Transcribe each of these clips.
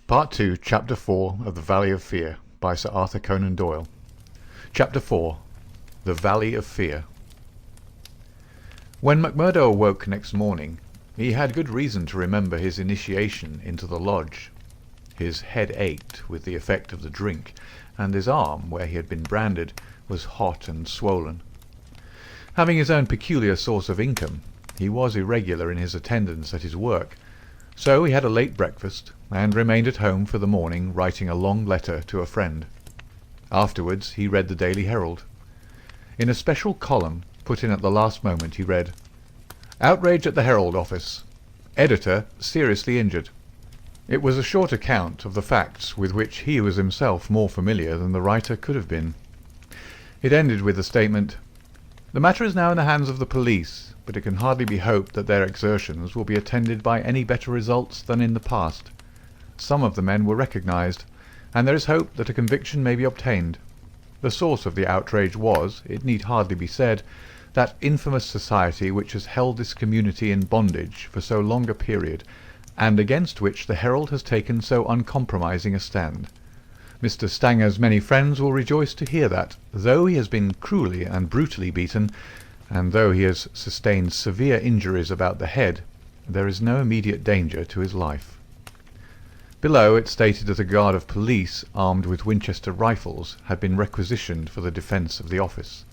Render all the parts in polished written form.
Part 2, Chapter 4 of The Valley of Fear by Sir Arthur Conan Doyle. Chapter 4. The Valley of Fear. When McMurdo awoke next morning, he had good reason to remember his initiation into the lodge. His head ached with the effect of the drink, and his arm, where he had been branded, was hot and swollen. Having his own peculiar source of income, he was irregular in his attendance at his work, so he had a late breakfast, and remained at home for the morning writing a long letter to a friend. Afterwards he read the Daily Herald. In a special column, put in at the last moment, he read, "Outrage at the Herald office. Editor seriously injured." It was a short account of the facts with which he was himself more familiar than the writer could have been. It ended with the statement, "The matter is now in the hands of the police, but it can hardly be hoped that their exertions will be attended by any better results than in the past. Some of the men were recognized, and there is hope that a conviction may be obtained. The source of the outrage was, it need hardly be said, that infamous society which has held this community in bondage for so long a period, and against which the Herald has taken so uncompromising a stand. Mr. Stanger's many friends will rejoice to hear that, though he has been cruelly and brutally beaten, and though he has sustained severe injuries about the head, there is no immediate danger to his life." Below it stated that a guard of police, armed with Winchester rifles, had been requisitioned for the defence of the office.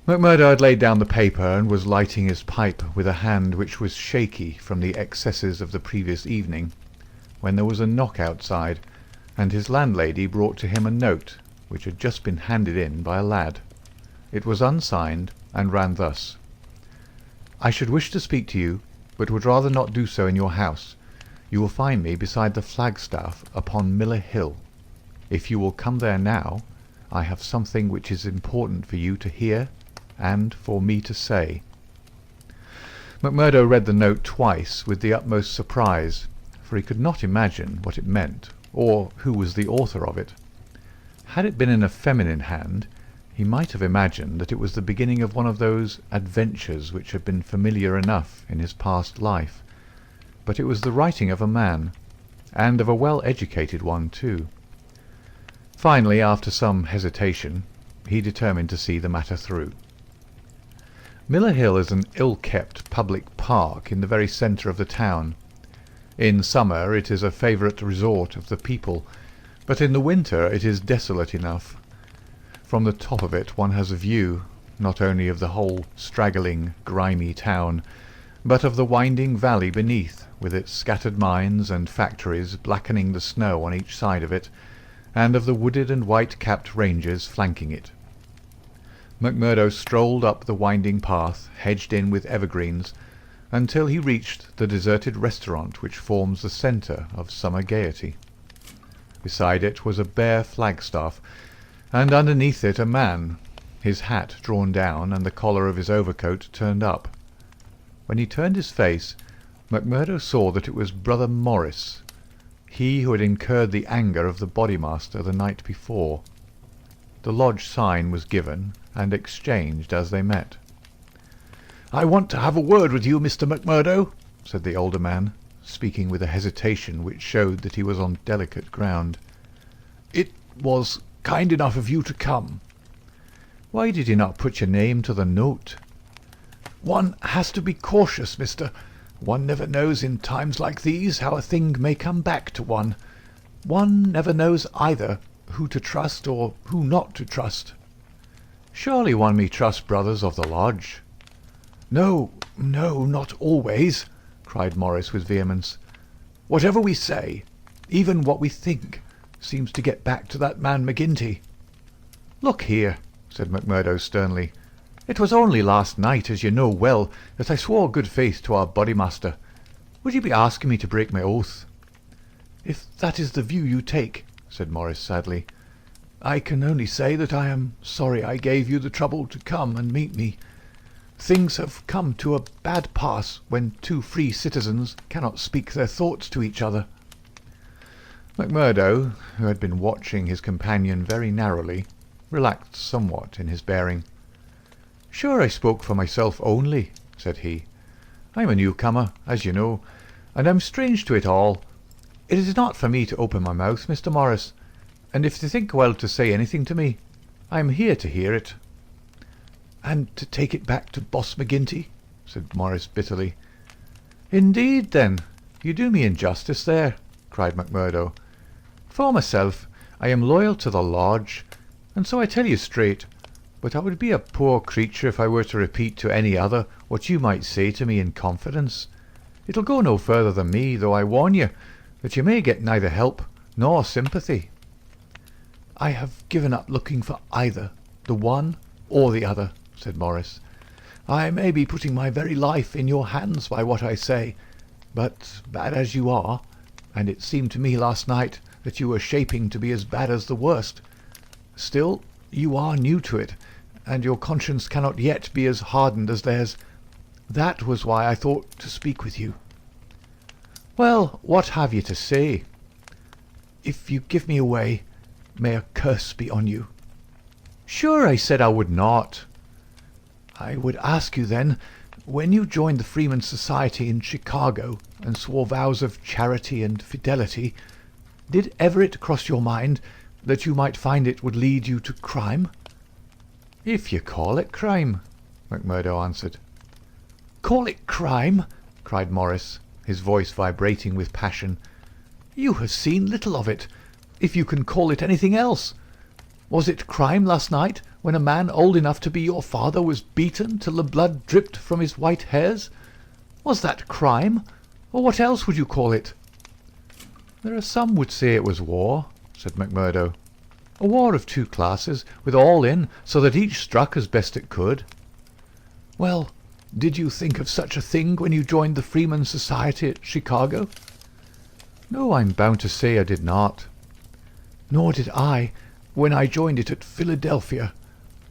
McMurdo had laid down the paper and was lighting his pipe with a hand which was shaky from the excesses of the previous evening, when there was a knock outside, and his landlady brought to him a note which had just been handed in by a lad. It was unsigned, and ran thus: "I should wish to speak to you, but would rather not do so in your house. You will find me beside the flagstaff upon Miller Hill. If you will come there now, I have something which is important for you to hear and for me to say." McMurdo read the note twice with the utmost surprise, for he could not imagine what it meant, or who was the author of it. Had it been in a feminine hand, he might have imagined that it was the beginning of one of those adventures which had been familiar enough in his past life, but it was the writing of a man, and of a well-educated one too. Finally, after some hesitation, he determined to see the matter through. Miller Hill is an ill-kept public park in the very centre of the town. In summer it is a favourite resort of the people, but in the winter it is desolate enough. From the top of it one has a view, not only of the whole straggling, grimy town, but of the winding valley beneath, with its scattered mines and factories blackening the snow on each side of it, and of the wooded and white-capped ranges flanking it. McMurdo strolled up the winding path, hedged in with evergreens, until he reached the deserted restaurant which forms the centre of summer gaiety. Beside it was a bare flagstaff, and underneath it a man, his hat drawn down and the collar of his overcoat turned up. When he turned his face, McMurdo saw that it was Brother Morris, he who had incurred the anger of the bodymaster the night before. The lodge sign was given and exchanged as they met. "I want to have a word with you, Mr. McMurdo," said the older man, speaking with a hesitation which showed that he was on delicate ground. "It was kind enough of you to come." "Why did you not put your name to the note?" "One has to be cautious, mister. One never knows in times like these how a thing may come back to one. One never knows either who to trust or who not to trust." "Surely one may trust brothers of the lodge." "No, no, not always," cried Morris with vehemence. "Whatever we say, even what we think, seems to get back to that man McGinty." "Look here," said McMurdo sternly. "It was only last night, as you know well, that I swore good faith to our bodymaster. Would you be asking me to break my oath?" "If that is the view you take," said Morris sadly, "I can only say that I am sorry I gave you the trouble to come and meet me. Things have come to a bad pass when two free citizens cannot speak their thoughts to each other." McMurdo, who had been watching his companion very narrowly, relaxed somewhat in his bearing. "Sure I spoke for myself only," said he. "I'm a newcomer, as you know, and I'm strange to it all. It is not for me to open my mouth, Mr. Morris, and if you think well to say anything to me, I am here to hear it." "And to take it back to Boss McGinty?" said Morris bitterly. "Indeed, then, you do me injustice there," cried McMurdo. "For myself, I am loyal to the lodge, and so I tell you straight, but I would be a poor creature if I were to repeat to any other what you might say to me in confidence. It'll go no further than me, though I warn you that you may get neither help nor sympathy." "I have given up looking for either the one or the other," said Morris. "I may be putting my very life in your hands by what I say, but bad as you are, and it seemed to me last night that you were shaping to be as bad as the worst, still you are new to it, and your conscience cannot yet be as hardened as theirs. That was why I thought to speak with you." "Well, what have you to say?" "If you give me away, may a curse be on you." "Sure, I said I would not." "I would ask you then, when you joined the Freemen's Society in Chicago and swore vows of charity and fidelity, did ever it cross your mind that you might find it would lead you to crime?" "If you call it crime," McMurdo answered. "Call it crime?" cried Morris, his voice vibrating with passion. "You have seen little of it, if you can call it anything else. Was it crime last night, when a man old enough to be your father was beaten till the blood dripped from his white hairs? Was that crime, or what else would you call it?" "There are some would say it was war," said McMurdo. "A war of two classes, with all in, so that each struck as best it could." "Well, did you think of such a thing when you joined the Freemen's Society at Chicago?" "No, I'm bound to say I did not." "Nor did I, when I joined it at Philadelphia.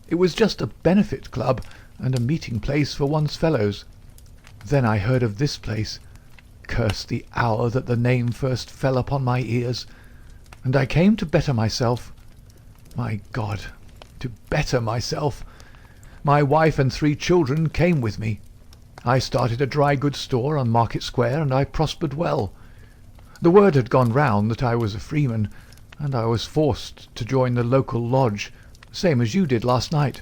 It was just a benefit club and a meeting place for one's fellows. Then I heard of this place. Curse the hour that the name first fell upon my ears. And I came to better myself. My God, to better myself. My wife and 3 children came with me. I started a dry goods store on Market Square, and I prospered well. The word had gone round that I was a freeman, and I was forced to join the local lodge, same as you did last night.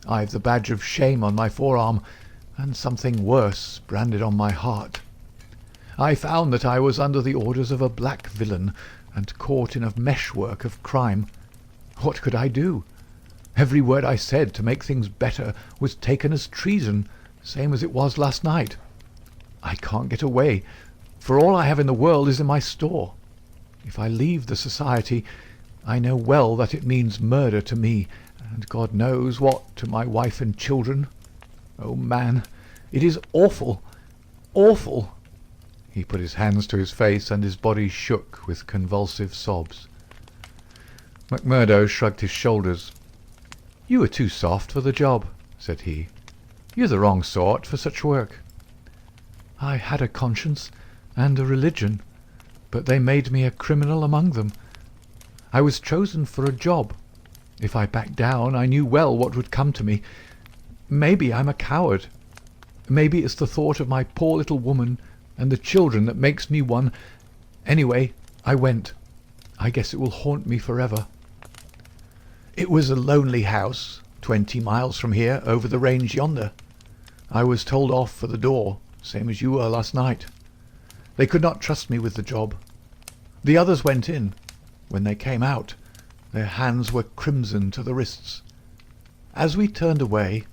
I've the badge of shame on my forearm, and something worse branded on my heart. I found that I was under the orders of a black villain, and caught in a meshwork of crime. What could I do? Every word I said to make things better was taken as treason, same as it was last night. I can't get away, for all I have in the world is in my store. If I leave the society, I know well that it means murder to me, and God knows what to my wife and children. Oh, man, it is awful, awful." He put his hands to his face, and his body shook with convulsive sobs. McMurdo shrugged his shoulders. "You are too soft for the job," said he. "You're the wrong sort for such work." "I had a conscience and a religion, but they made me a criminal among them. I was chosen for a job. If I backed down, I knew well what would come to me. Maybe I'm a coward. Maybe it's the thought of my poor little woman and the children that makes me one. Anyway, I went. I guess it will haunt me forever. It was a lonely house, 20 miles from here, over the range yonder. I was told off for the door, same as you were last night. They could not trust me with the job. The others went in. When they came out, their hands were crimson to the wrists. As we turned away,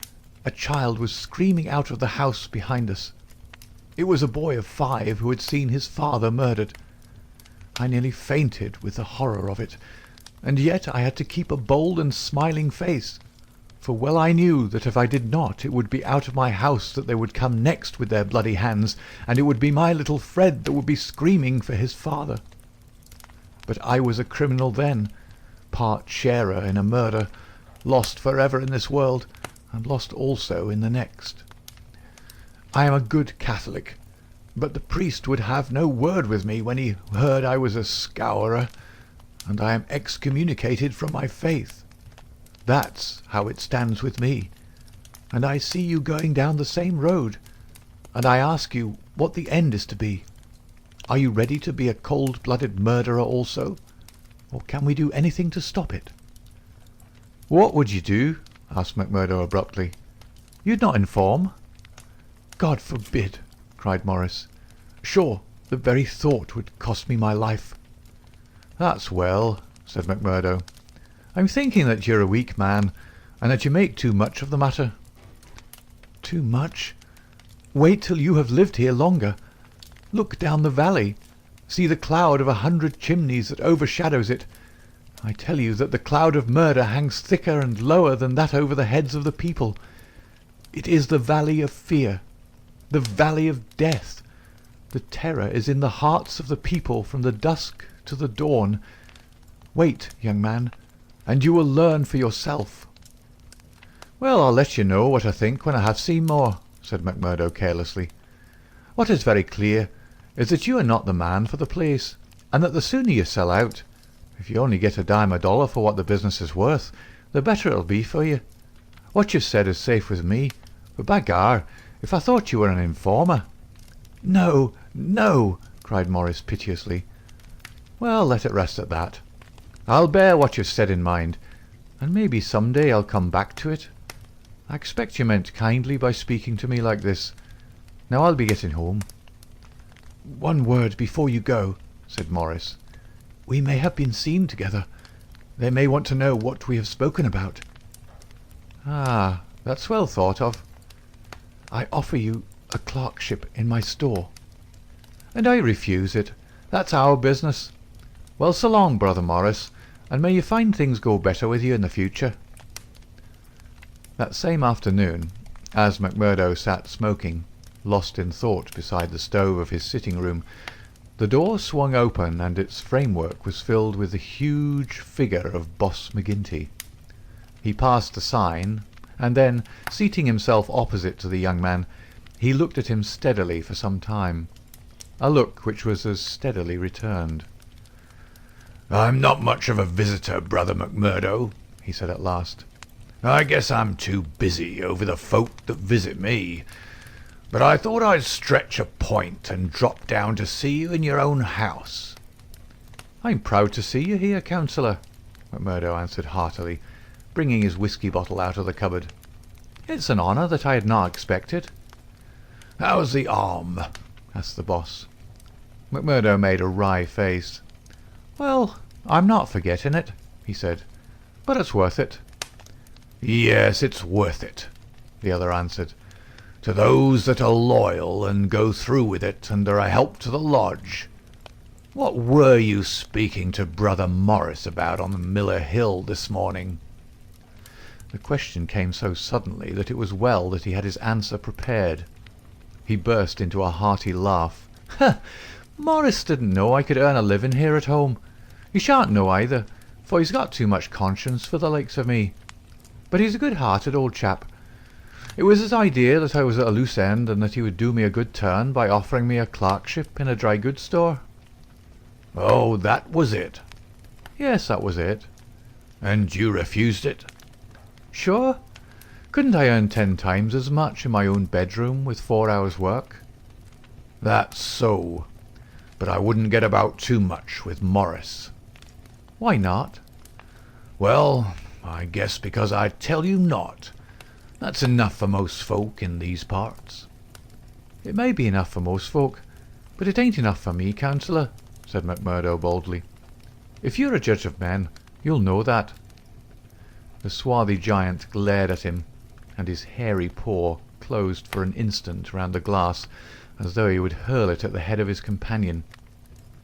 a child was screaming out of the house behind us. It was a boy of 5 who had seen his father murdered. I nearly fainted with the horror of it, and yet I had to keep a bold and smiling face, for well I knew that if I did not, it would be out of my house that they would come next with their bloody hands, and it would be my little Fred that would be screaming for his father. But I was a criminal then, part sharer in a murder, lost forever in this world, and lost also in the next. I am a good Catholic, but the priest would have no word with me when he heard I was a scourer, and I am excommunicated from my faith. That's how it stands with me, and I see you going down the same road, and I ask you what the end is to be. Are you ready to be a cold-blooded murderer also? Or can we do anything to stop it?" "What would you do?" asked McMurdo abruptly. "You'd not inform?" "God forbid!" cried Morris. "Sure, the very thought would cost me my life." "That's well," said McMurdo. "I'm thinking that you're a weak man, and that you make too much of the matter." "Too much? Wait till you have lived here longer. Look down the valley. See the cloud of 100 chimneys that overshadows it. I tell you that the cloud of murder hangs thicker and lower than that over the heads of the people. It is the valley of fear, the valley of death. The terror is in the hearts of the people from the dusk to the dawn. Wait, young man, and you will learn for yourself." "Well, I'll let you know what I think when I have seen more," said McMurdo carelessly. "What is very clear is that you are not the man for the place, and that the sooner you sell out, if you only get a dime a dollar for what the business is worth, the better it'll be for you. What you've said is safe with me, but by gar, if I thought you were an informer—" "No, no!" cried Morris piteously. "Well, let it rest at that. I'll bear what you've said in mind, and maybe some day I'll come back to it. I expect you meant kindly by speaking to me like this. Now I'll be getting home." "One word before you go," said Morris. "We may have been seen together. They may want to know what we have spoken about." "Ah, that's well thought of." "I offer you a clerkship in my store." "And I refuse it. That's our business. Well, so long, Brother Morris, and may you find things go better with you in the future." That same afternoon, as McMurdo sat smoking, lost in thought beside the stove of his sitting-room, the door swung open and its framework was filled with the huge figure of Boss McGinty. He passed the sign, and then, seating himself opposite to the young man, he looked at him steadily for some time, a look which was as steadily returned. "I'm not much of a visitor, Brother McMurdo," he said at last. "I guess I'm too busy over the folk that visit me. But I thought I'd stretch a point and drop down to see you in your own house." "I'm proud to see you here, Councillor," McMurdo answered heartily, bringing his whisky bottle out of the cupboard. "It's an honour that I had not expected." "How's the arm?" asked the boss. McMurdo made a wry face. "Well, I'm not forgetting it," he said, "but it's worth it." "Yes, it's worth it," the other answered, "to those that are loyal and go through with it and are a help to the lodge. What were you speaking to Brother Morris about on the Miller Hill this morning?" The question came so suddenly that it was well that he had his answer prepared. He burst into a hearty laugh. "Morris didn't know I could earn a living here at home. He shan't know either, for he's got too much conscience for the likes of me. But he's a good-hearted old chap. It was his idea that I was at a loose end and that he would do me a good turn by offering me a clerkship in a dry goods store." "Oh, that was it?" "Yes, that was it." "And you refused it?" "Sure. Couldn't I earn 10 times as much in my own bedroom with 4 hours' work?" "That's so. But I wouldn't get about too much with Morris." "Why not?" "Well, I guess because I tell you not. That's enough for most folk in these parts." "It may be enough for most folk, but it ain't enough for me, Councillor," said McMurdo boldly. "If you're a judge of men, you'll know that." The swarthy giant glared at him, and his hairy paw closed for an instant round the glass, as though he would hurl it at the head of his companion.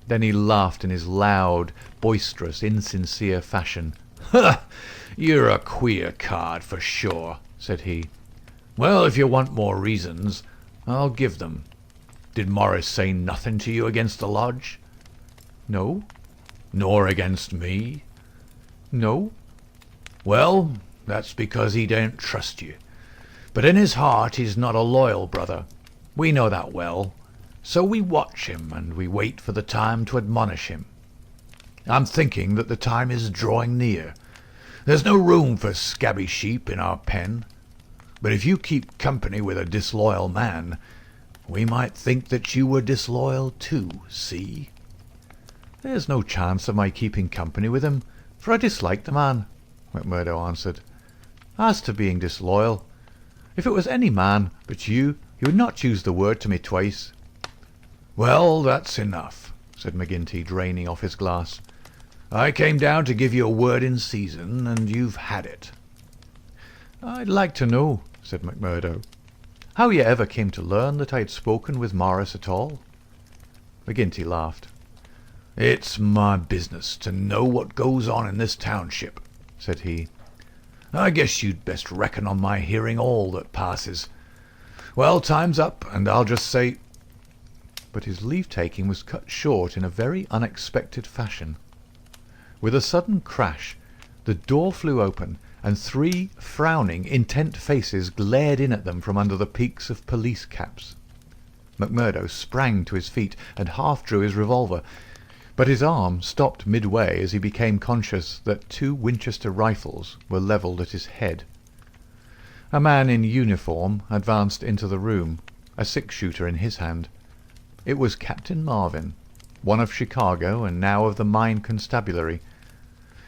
Then he laughed in his loud, boisterous, insincere fashion. "Ha! You're a queer card, for sure," said he. "Well, if you want more reasons, I'll give them. Did Morris say nothing to you against the lodge?" "No." "Nor against me?" "No." "Well, that's because he don't trust you. But in his heart he's not a loyal brother. We know that well. So we watch him, and we wait for the time to admonish him. I'm thinking that the time is drawing near. There's no room for scabby sheep in our pen. But if you keep company with a disloyal man, We might think that you were disloyal too, see? There's no chance of my keeping company with him, for I dislike the man, McMurdo answered. As to being disloyal, if it was any man but you would not use the word to me twice. Well, that's enough, said McGinty, draining off his glass. I came down to give you a word in season, and you've had it. I'd like to know, said McMurdo, how you ever came to learn that I had spoken with Morris at all. McGinty laughed. It's my business to know what goes on in this township, said he. I guess you'd best reckon on my hearing all that passes. Well, time's up, and I'll just say... But his leave-taking was cut short in a very unexpected fashion. With a sudden crash, the door flew open, and 3 frowning, intent faces glared in at them from under the peaks of police caps. McMurdo sprang to his feet and half drew his revolver, but his arm stopped midway as he became conscious that 2 Winchester rifles were levelled at his head. A man in uniform advanced into the room, a 6-shooter in his hand. It was Captain Marvin, one of Chicago and now of the Mine Constabulary.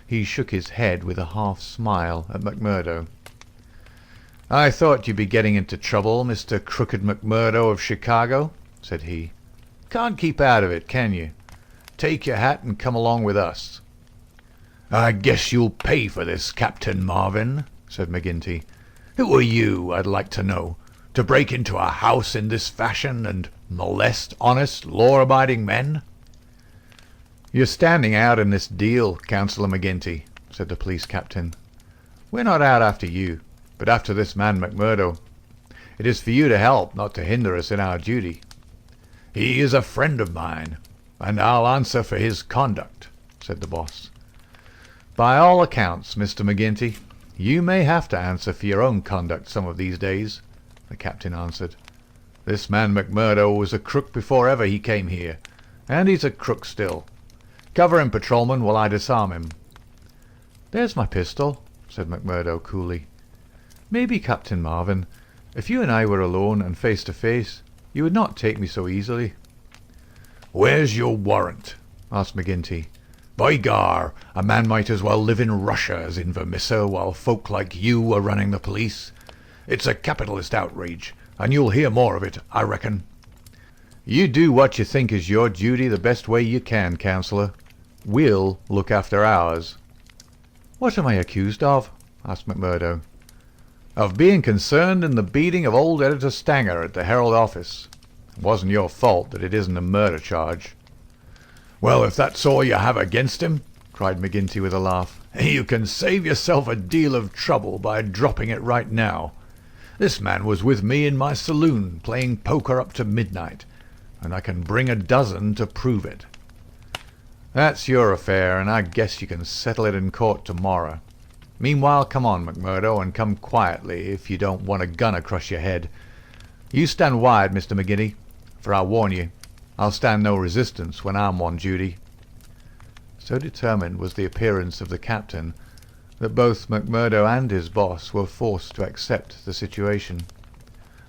He shook his head with a half-smile at McMurdo. I thought you'd be getting into trouble, Mr. Crooked McMurdo of Chicago, said he. Can't keep out of it, can you? Take your hat and come along with us. I guess you'll pay for this, Captain Marvin, said McGinty. Who are you, I'd like to know, to break into a house in this fashion and molest honest, law-abiding men? You're standing out in this deal, Councillor McGinty, said the police captain. We're not out after you, but after this man McMurdo. It is for you to help, not to hinder us in our duty. He is a friend of mine, and I'll answer for his conduct, said the boss. By all accounts, Mr. McGinty, you may have to answer for your own conduct some of these days, the captain answered. This man McMurdo was a crook before ever he came here, and he's a crook still. Cover him, patrolman, while I disarm him. There's my pistol, said McMurdo coolly. Maybe, Captain Marvin, if you and I were alone and face to face, you would not take me so easily. Where's your warrant? Asked McGinty. By gar, a man might as well live in Russia as in Vermissa while folk like you are running the police. It's a capitalist outrage, and you'll hear more of it, I reckon. You do what you think is your duty the best way you can, Councillor. We'll look after ours. What am I accused of? Asked McMurdo. Of being concerned in the beating of old Editor Stanger at the Herald office. It wasn't your fault that it isn't a murder charge. Well, if that's all you have against him, cried McGinty with a laugh, you can save yourself a deal of trouble by dropping it right now. This man was with me in my saloon playing poker up to midnight, and I can bring a dozen to prove it. That's your affair, and I guess you can settle it in court tomorrow. Meanwhile, come on, McMurdo, and come quietly if you don't want a gun across your head. You stand wide, Mr. McGinty, for I'll warn you, I'll stand no resistance when I'm on duty. So determined was the appearance of the captain that both McMurdo and his boss were forced to accept the situation.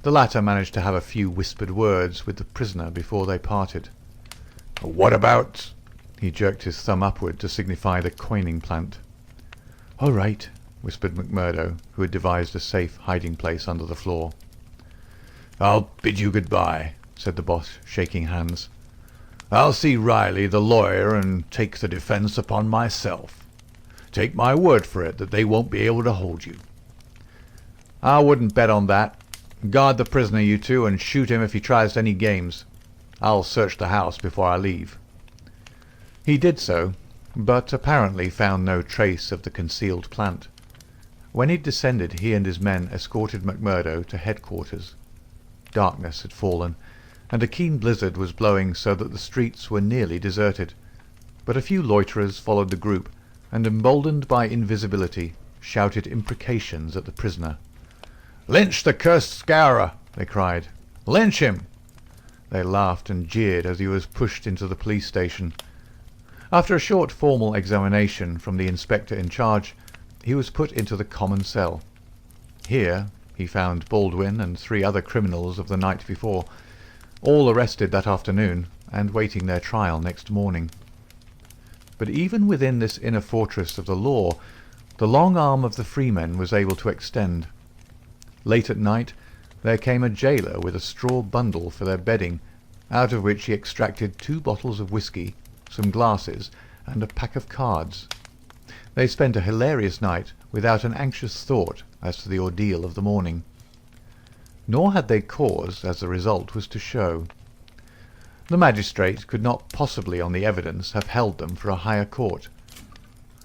The latter managed to have a few whispered words with the prisoner before they parted. What about... He jerked his thumb upward to signify the coining plant. All right, whispered McMurdo, who had devised a safe hiding-place under the floor. I'll bid you goodbye, said the boss, shaking hands. I'll see Riley, the lawyer, and take the defence upon myself. Take my word for it that they won't be able to hold you. I wouldn't bet on that. Guard the prisoner, you two, and shoot him if he tries any games. I'll search the house before I leave. He did so, but apparently found no trace of the concealed plant. When he'd descended, he and his men escorted McMurdo to headquarters. Darkness had fallen, and a keen blizzard was blowing so that the streets were nearly deserted. But a few loiterers followed the group, and emboldened by invisibility, shouted imprecations at the prisoner. "Lynch the cursed scourer!" they cried. "Lynch him!" They laughed and jeered as he was pushed into the police station. After a short formal examination from the inspector in charge, he was put into the common cell. Here he found Baldwin and 3 other criminals of the night before, all arrested that afternoon and waiting their trial next morning. But even within this inner fortress of the law, the long arm of the freemen was able to extend. Late at night there came a jailer with a straw bundle for their bedding, out of which he extracted 2 bottles of whisky, some glasses, and a pack of cards. They spent a hilarious night without an anxious thought as to the ordeal of the morning. Nor had they cause, as the result was to show. The magistrate could not possibly on the evidence have held them for a higher court.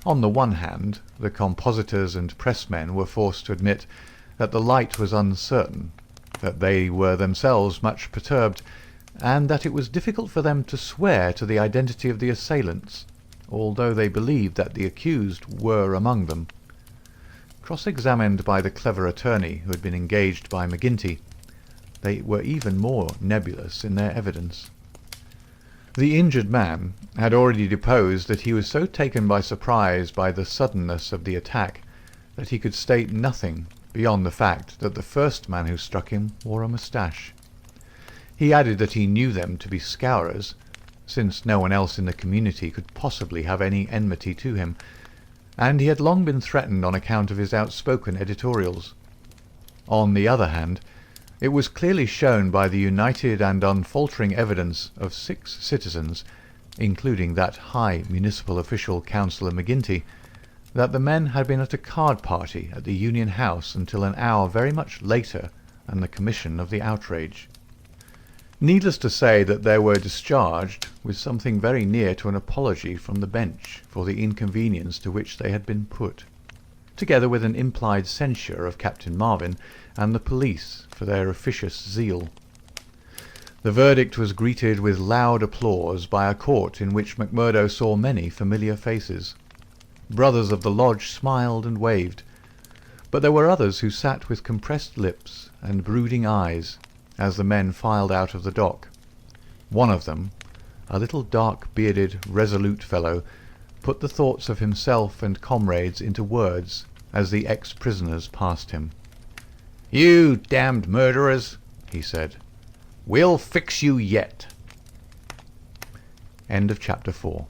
On the one hand, the compositors and pressmen were forced to admit that the light was uncertain, that they were themselves much perturbed, and that it was difficult for them to swear to the identity of the assailants, although they believed that the accused were among them. Cross-examined by the clever attorney who had been engaged by McGinty, they were even more nebulous in their evidence. The injured man had already deposed that he was so taken by surprise by the suddenness of the attack that he could state nothing beyond the fact that the first man who struck him wore a moustache. He added that he knew them to be scourers, since no one else in the community could possibly have any enmity to him, and he had long been threatened on account of his outspoken editorials. On the other hand, it was clearly shown by the united and unfaltering evidence of 6 citizens, including that high municipal official, Councillor McGinty, that the men had been at a card party at the Union House until an hour very much later than the commission of the outrage. Needless to say that they were discharged with something very near to an apology from the bench for the inconvenience to which they had been put, together with an implied censure of Captain Marvin and the police for their officious zeal. The verdict was greeted with loud applause by a court in which McMurdo saw many familiar faces. Brothers of the lodge smiled and waved, but there were others who sat with compressed lips and brooding eyes as the men filed out of the dock. One of them, a little dark-bearded, resolute fellow, put the thoughts of himself and comrades into words as the ex-prisoners passed him. "You damned murderers," he said. "We'll fix you yet." End of chapter 4.